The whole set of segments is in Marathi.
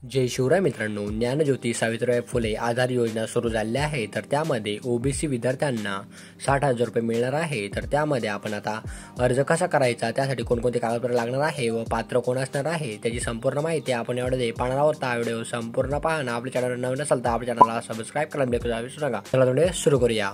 जय शिवराय मित्रांनो, ज्ञानज्योती सावित्रीबाई फुले आधार योजना सुरू झाली आहे। तर त्यामध्ये ओबीसी विद्यार्थ्यांना 60,000 रुपये मिळणार आहे। तर त्यामध्ये आपण आता अर्ज कसा करायचा, त्यासाठी कोणकोणते कागदपत्र लागणार आहे व पात्र कोण असणार आहे त्याची संपूर्ण माहिती आपण या व्हिडिओमध्ये पाहणार आहोत। हा व्हिडिओ संपूर्ण पहा। आपल्या चॅनलवर नवीन असाल तर आपल्या चॅनलला सबस्क्राइब करायला विसरू नका। चला व्हिडिओ सुरू करूया।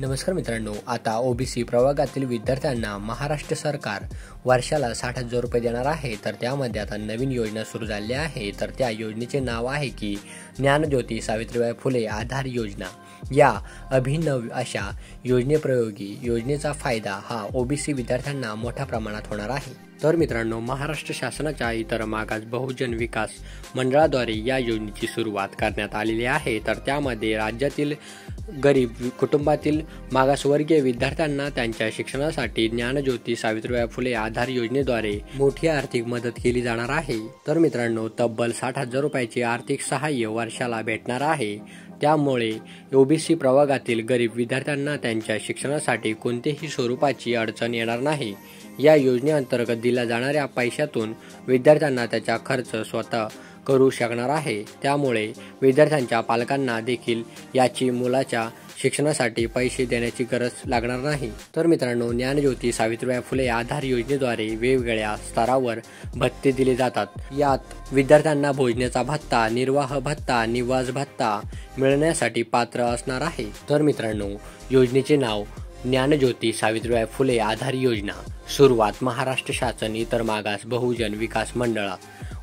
नमस्कार मित्रांनो, आता ओबीसी प्रवर्गातील विद्यार्थ्यांना महाराष्ट्र सरकार वर्षाला 60,000 रुपये देणार आहे। तर त्यामध्ये आता नवीन योजना सुरू झाली आहे। तर त्या योजनेचे नाव आहे की ज्ञानज्योती सावित्रीबाई फुले आधार योजना। या अभिनव अशा योजनेप्रयोगी योजनेचा फायदा हा ओबीसी विद्यार्थ्यांना मोठ्या प्रमाणात होणार आहे। तर मित्रांनो, महाराष्ट्र शासनाच्या इतर मागास बहुजन विकास मंडळाद्वारे या योजनेची सुरुवात करण्यात आलेली आहे। तर त्यामध्ये राज्यातील गरीब कुटुंबातील मागासवर्गीय विद्यार्थ्यांना त्यांच्या शिक्षणासाठी ज्ञानज्योती सावित्रीबाई फुले आधार योजनेद्वारे मोठी आर्थिक मदत केली जाणार आहे। तर मित्रांनो, तब्बल 60,000 रुपयाचे आर्थिक सहाय्य वर्षाला भेटणार आहे। त्यामुळे ओबीसी प्रवर्गातील गरीब विद्यार्थ्यांना त्यांच्या शिक्षणासाठी कोणत्याही स्वरूपाची अडचण येणार नाही। या योजनेअंतर्गत दिल्या जाणाऱ्या पैशातून विद्यार्थ्यांना त्याचा खर्च स्वतः करू शकणार आहे। त्यामुळे विद्यार्थ्यांच्या पालकांना देखील याची मुलाच्या शिक्षणासाठी पैसे देण्याची गरज लागणार नाही। तर मित्रांनो, ज्ञानज्योती सावित्रीबाई फुले आधार योजनेद्वारे वेगवेगळ्या स्तरावर भत्ते दिले जातात। यात विद्यार्थ्यांना भोजनाचा भत्ता, निर्वाह भत्ता, निवास भत्ता मिळण्यासाठी पात्र असणार आहे। तर मित्रांनो, योजनेचे नाव ज्ञानज्योती सावित्रीबाई फुले आधार योजना। सुरुवात महाराष्ट्र शासन इतर मागास बहुजन विकास मंडळ।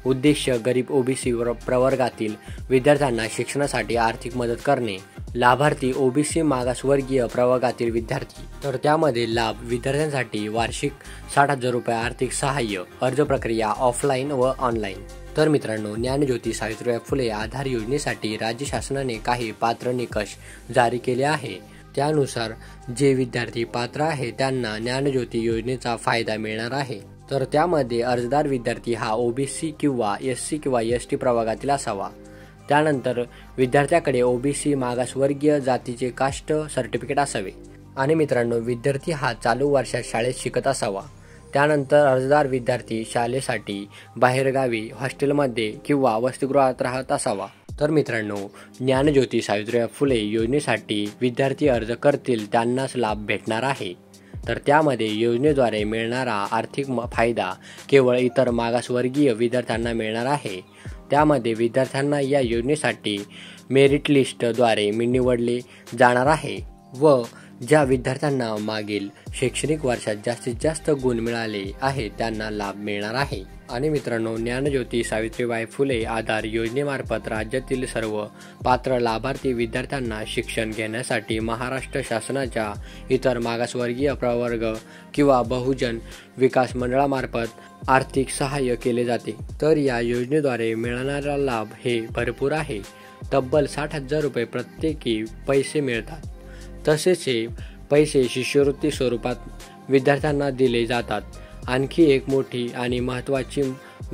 उद्देश गरीब ओबीसी प्रवर्गातील विद्यार्थ्यांना शिक्षणासाठी आर्थिक मदत करणे। लाभार्थी ओबीसी मागासवर्गीय प्रवर्गातील विद्यार्थी। तर त्यामध्ये लाभ विद्यार्थ्यांसाठी वार्षिक 60,000 रुपये आर्थिक सहाय्य। अर्ज प्रक्रिया ऑफलाईन व ऑनलाईन। तर मित्रांनो, ज्ञानज्योती सावित्रीबाई फुले आधार योजनेसाठी राज्य शासनाने काही पात्र निकष जारी केले आहे। त्यानुसार जे विद्यार्थी पात्र आहे त्यांना ज्ञानज्योती योजनेचा फायदा मिळणार आहे। तर त्यामध्ये अर्जदार विद्यार्थी हा ओबीसी किंवा एससी किंवा एसटी प्रवर्गातील असावा। त्यानंतर विद्यार्थ्याकडे ओबीसी मागासवर्गीय जातीचे कास्ट सर्टिफिकेट असावे। आणि मित्रांनो, विद्यार्थी हा चालू वर्षात शाळेत शिकत असावा। त्यानंतर अर्जदार विद्यार्थी शाळेसाठी बाहेरगावी हॉस्टेलमध्ये किंवा वसतिगृहात राहत असावा। तर मित्रांनो, ज्ञानज्योती सावित्रीबाई फुले योजनेसाठी विद्यार्थी अर्ज करतील त्यांनाच लाभ भेटणार आहे। तर त्यामध्ये योजनेद्वारे मिळणारा आर्थिक फायदा केवळ इतर मागासवर्गीय विद्यार्थ्यांना मिळणार आहे। त्यामध्ये विद्यार्थ्यांना या योजनेसाठी मेरिट लिस्टद्वारे निवडले जाणार आहे व ज्या विद्यार्थ्यांना मागील शैक्षणिक वर्षात जास्तीत जास्त गुण मिळाले आहेत त्यांना लाभ मिळणार आहे। आणि मित्रांनो, ज्ञानज्योती सावित्रीबाई फुले आधार योजनेमार्फत राज्यातील सर्व पात्र लाभार्थी विद्यार्थ्यांना शिक्षण घेण्यासाठी महाराष्ट्र शासनाच्या इतर मागासवर्गीय प्रवर्ग किंवा बहुजन विकास मंडळामार्फत आर्थिक सहाय्य केले जाते। तर या योजनेद्वारे मिळणारा लाभ हे भरपूर आहे। तब्बल 60,000 रुपये प्रत्येकी पैसे मिळतात। तसेच हे पैसे शिष्यवृत्ती स्वरूपात विद्यार्थ्यांना दिले जातात। आणखी एक मोठी आणि महत्त्वाची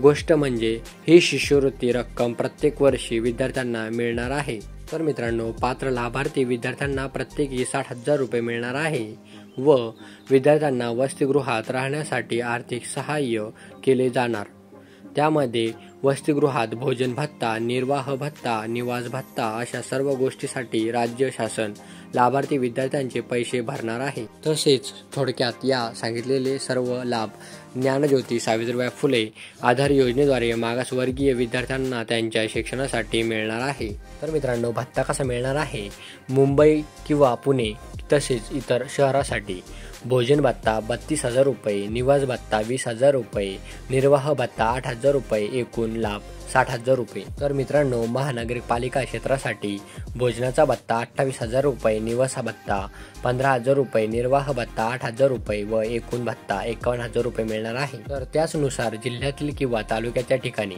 गोष्ट म्हणजे ही शिष्यवृत्ती रक्कम प्रत्येक वर्षी विद्यार्थ्यांना मिळणार आहे। तर मित्रांनो, पात्र लाभार्थी विद्यार्थ्यांना प्रत्येकी 60,000 रुपये मिळणार आहे व विद्यार्थ्यांना वसतिगृहात राहण्यासाठी आर्थिक सहाय्य केले जाणार। त्यामध्ये वसतिगृहात भोजन भत्ता, निर्वाह भत्ता, निवास भत्ता अशा सर्व गोष्टीसाठी राज्य शासन लाभार्थी विद्यार्थ्यांचे पैसे भरणार आहे। तसेच थोडक्यात या सांगितलेले सर्व लाभ ज्ञानज्योती सावित्रीबाई फुले आधार योजनेद्वारे मागासवर्गीय विद्यार्थ्यांना त्यांच्या शिक्षणासाठी मिळणार आहे। तर मित्रांनो, भत्ता कसा मिळणार आहे? मुंबई किंवा पुणे तसेच इतर शहरासाठी भोजन भत्ता 32,000 रुपये, निवास भत्ता 20,000 रुपये, निर्वाह भत्ता 8,000 रुपये, एकूण लाभ 60,000 रुपये। तर मित्रांनो, महानगरपालिका क्षेत्रासाठी भोजनाचा भत्ता 28,000 रुपये, निवास भत्ता 15,000 रुपये, निर्वाह भत्ता 8,000 रुपये व एकूण भत्ता 51,000 रुपये मिळणार आहे। तर त्याचनुसार जिल्ह्यातील किंवा तालुक्याच्या ठिकाणी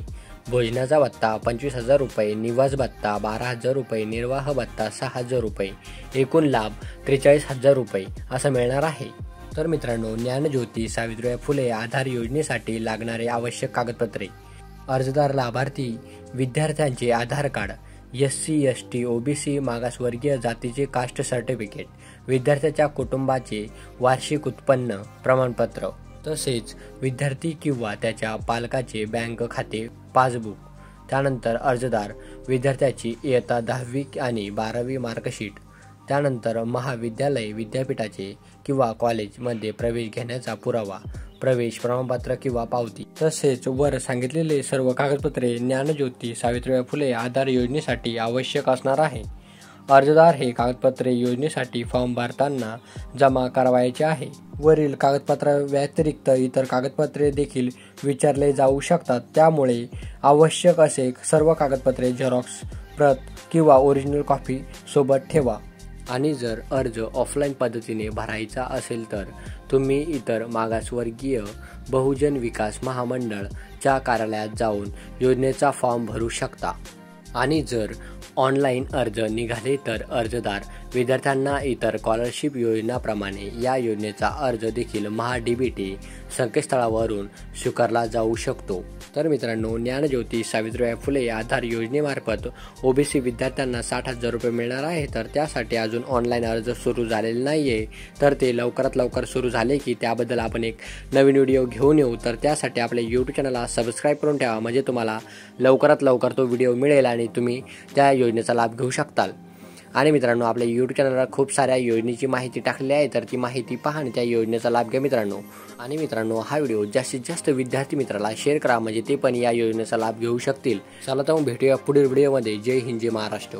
भोजनाचा भत्ता 25,000 रुपये, निवास भत्ता 12,000 रुपये, निर्वाह भत्ता 6,000 रुपये, एकूण लाभ 43,000 रुपये असा मिळणार आहे। तर मित्रांनो, ज्ञानज्योती सावित्रीबाई फुले आधार योजनेसाठी लागणारे आवश्यक कागदपत्रे: अर्जदार लाभार्थी विद्यार्थ्यांचे आधार कार्ड, एससी एसटी ओबीसी मागासवर्गीय जातीचे कास्ट सर्टिफिकेट, विद्यार्थ्याच्या कुटुंबाचे वार्षिक उत्पन्न प्रमाणपत्र, तसेच विद्यार्थी किंवा त्याच्या पालकाचे बँक खाते पासबुक. त्यानंतर अर्जदार विद्यार्थ्याची इयत्ता 10वी आणि 12वी मार्कशीट. त्यानंतर महाविद्यालय, विद्यापीठाचे किंवा कॉलेजमध्ये प्रवेश घेण्याचा पुरावा, प्रवेश प्रमाणपत्र किंवा पावती. तसेच वर सांगितलेले सर्व कागदपत्रे ज्ञानज्योती सावित्रीबाई फुले आधार योजनेसाठी आवश्यक असणार आहे. अर्जदार हे कागदपत्रे योजनेसाठी फॉर्म भरताना जमा करावयाचे आहे. वरील कागदपत्राव्यतिरिक्त इतर कागदपत्रे देखील विचारले जाऊ शकतात. त्यामुळे आवश्यक असे सर्व कागदपत्रे झेरॉक्स प्रत किंवा ओरिजिनल कॉपी सोबत ठेवा. आणि जर अर्ज ऑफलाईन पद्धतीने भरायचा असेल तर तुम्ही इतर मागासवर्गीय बहुजन विकास महामंडळ च्या कार्यालयात जाऊन योजनेचा फॉर्म भरू शकता. आणि जर ऑनलाईन अर्ज निघाले तर अर्जदार विद्यार्थ्यांना इतर स्कॉलरशिप योजनाप्रमाणे या योजनेचा अर्ज देखील महा-DBT संकेतस्थळावरून स्वीकारला जाऊ शकतो. तर मित्रांनो, ज्ञानज्योती सावित्रीबाई फुले आधार योजनेमार्फत OBC विद्यार्थ्यांना 60,000 रुपये मिळणार आहे. तर त्यासाठी अजून ऑनलाईन अर्ज सुरू झालेले नाही आहे. तर ते लवकरात लवकर सुरू झाले की त्याबद्दल आपण एक नवीन व्हिडिओ घेऊन येऊ. तर त्यासाठी आपल्या YouTube चॅनलला सबस्क्राईब करून ठेवा, म्हणजे तुम्हाला लवकरात लवकर तो व्हिडिओ मिळेल आणि तुम्ही त्या योजनेचा लाभ घेऊ शकताल. आणि मित्रांनो, आपल्या YouTube चॅनलला खूप साऱ्या योजनेची माहिती टाकलेली आहे, तर ती माहिती पहा आणि त्या योजनेचा लाभ घ्या मित्रांनो. आणि मित्रांनो, हा व्हिडिओ जास्तीत जास्त विद्यार्थी मित्राला शेअर करा, म्हणजे ते पण या योजनेचा लाभ घेऊ शकतील. चला तर मग भेटूया पुढील व्हिडिओमध्ये. जय हिंद, जय महाराष्ट्र.